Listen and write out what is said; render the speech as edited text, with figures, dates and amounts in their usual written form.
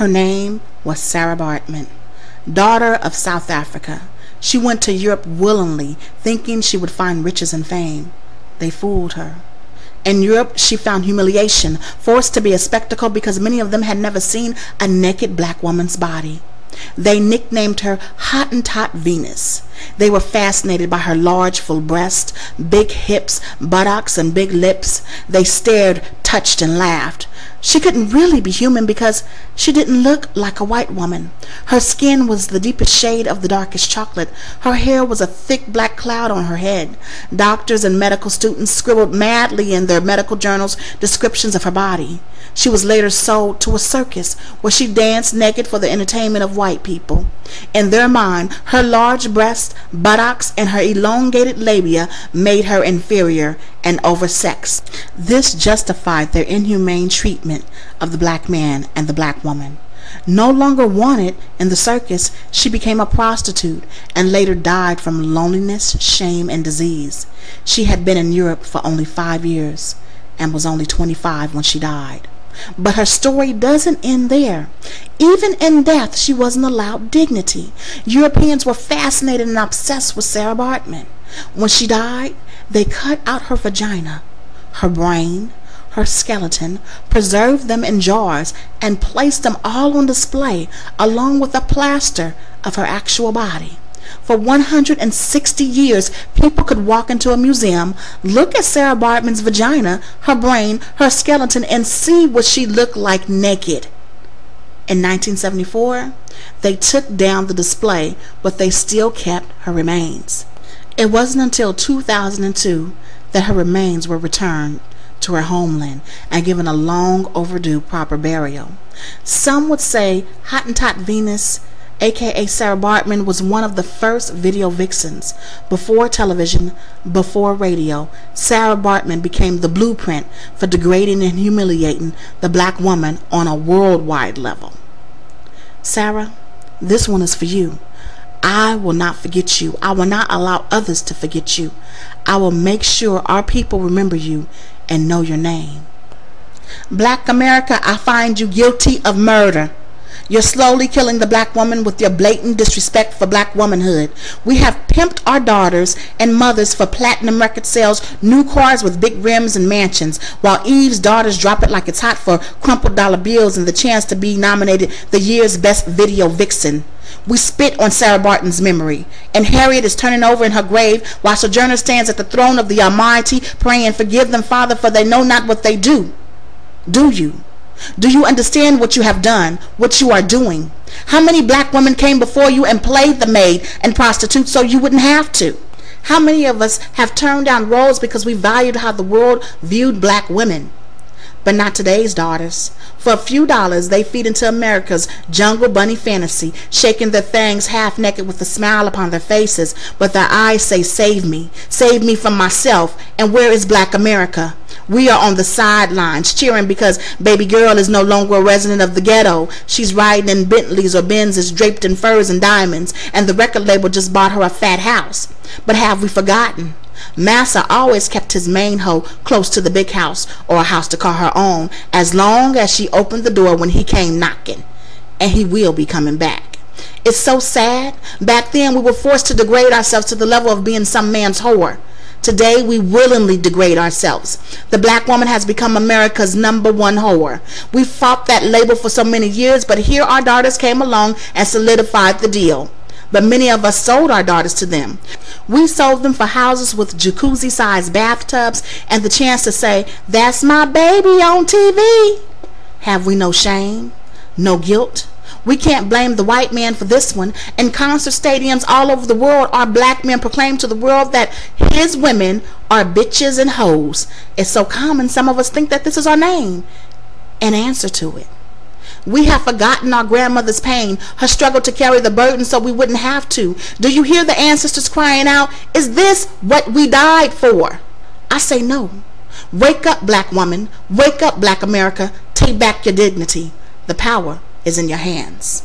Her name was SARA BAARTMAN, daughter of South Africa. She went to Europe willingly, thinking she would find riches and fame. They fooled her. In Europe, she found humiliation, forced to be a spectacle because many of them had never seen a naked black woman's body. They nicknamed her Hottentot Venus. They were fascinated by her large, full breasts, big hips, buttocks, and big lips. They stared, touched, and laughed. She couldn't really be human because she didn't look like a white woman. Her skin was the deepest shade of the darkest chocolate. Her hair was a thick black cloud on her head. Doctors and medical students scribbled madly in their medical journals descriptions of her body. She was later sold to a circus where she danced naked for the entertainment of white people. In their mind, her large breasts, buttocks, and her elongated labia made her inferior and oversexed. This justified their inhumane treatment of the black man and the black woman. No longer wanted in the circus, she became a prostitute and later died from loneliness, shame, and disease. She had been in Europe for only 5 years and was only 25 when she died. But her story doesn't end there. Even in death, she wasn't allowed dignity. Europeans were fascinated and obsessed with SARA BAARTMAN. When she died, they cut out her vagina, her brain, her skeleton, preserved them in jars, and placed them all on display along with a plaster of her actual body. For 160 years, people could walk into a museum, look at SARA BAARTMAN's vagina, her brain, her skeleton, and see what she looked like naked. In 1974, they took down the display, but they still kept her remains. It wasn't until 2002 that her remains were returned to her homeland and given a long overdue proper burial. Some would say Hottentot Venus, aka SARA BAARTMAN, was one of the first video vixens. Before television, before radio, SARA BAARTMAN became the blueprint for degrading and humiliating the black woman on a worldwide level. Sarah, this one is for you. I will not forget you. I will not allow others to forget you. I will make sure our people remember you and know your name. Black America, I find you guilty of murder. You're slowly killing the black woman with your blatant disrespect for black womanhood. We have pimped our daughters and mothers for platinum record sales, new cars with big rims and mansions, while Eve's daughters drop it like it's hot for crumpled dollar bills and the chance to be nominated the year's best video vixen. We spit on SARA BAARTMAN's memory, and Harriet is turning over in her grave while Sojourner stands at the throne of the Almighty praying, "Forgive them, Father, for they know not what they do." Do you? Do you understand what you have done, what you are doing? How many black women came before you and played the maid and prostitute so you wouldn't have to? How many of us have turned down roles because we valued how the world viewed black women? But not today's daughters. For a few dollars, they feed into America's jungle bunny fantasy, shaking their fangs half naked with a smile upon their faces, but their eyes say, save me from myself. And where is black America? We are on the sidelines cheering because baby girl is no longer a resident of the ghetto. She's riding in Bentleys or Benzes draped in furs and diamonds, and the record label just bought her a fat house. But have we forgotten? Massa always kept his main hoe close to the big house or a house to call her own, as long as she opened the door when he came knocking. And he will be coming back. It's so sad. Back then we were forced to degrade ourselves to the level of being some man's whore. Today we willingly degrade ourselves. The black woman has become America's #1 whore. We fought that label for so many years, but here our daughters came along and solidified the deal. But many of us sold our daughters to them. We sold them for houses with jacuzzi-sized bathtubs and the chance to say, "That's my baby on TV." Have we no shame? No guilt? We can't blame the white man for this one. In concert stadiums all over the world, our black men proclaim to the world that his women are bitches and hoes. It's so common, some of us think that this is our name and answer to it. We have forgotten our grandmother's pain, her struggle to carry the burden so we wouldn't have to. Do you hear the ancestors crying out, "Is this what we died for?" I say no. Wake up, black woman. Wake up, black America. Take back your dignity. The power is in your hands.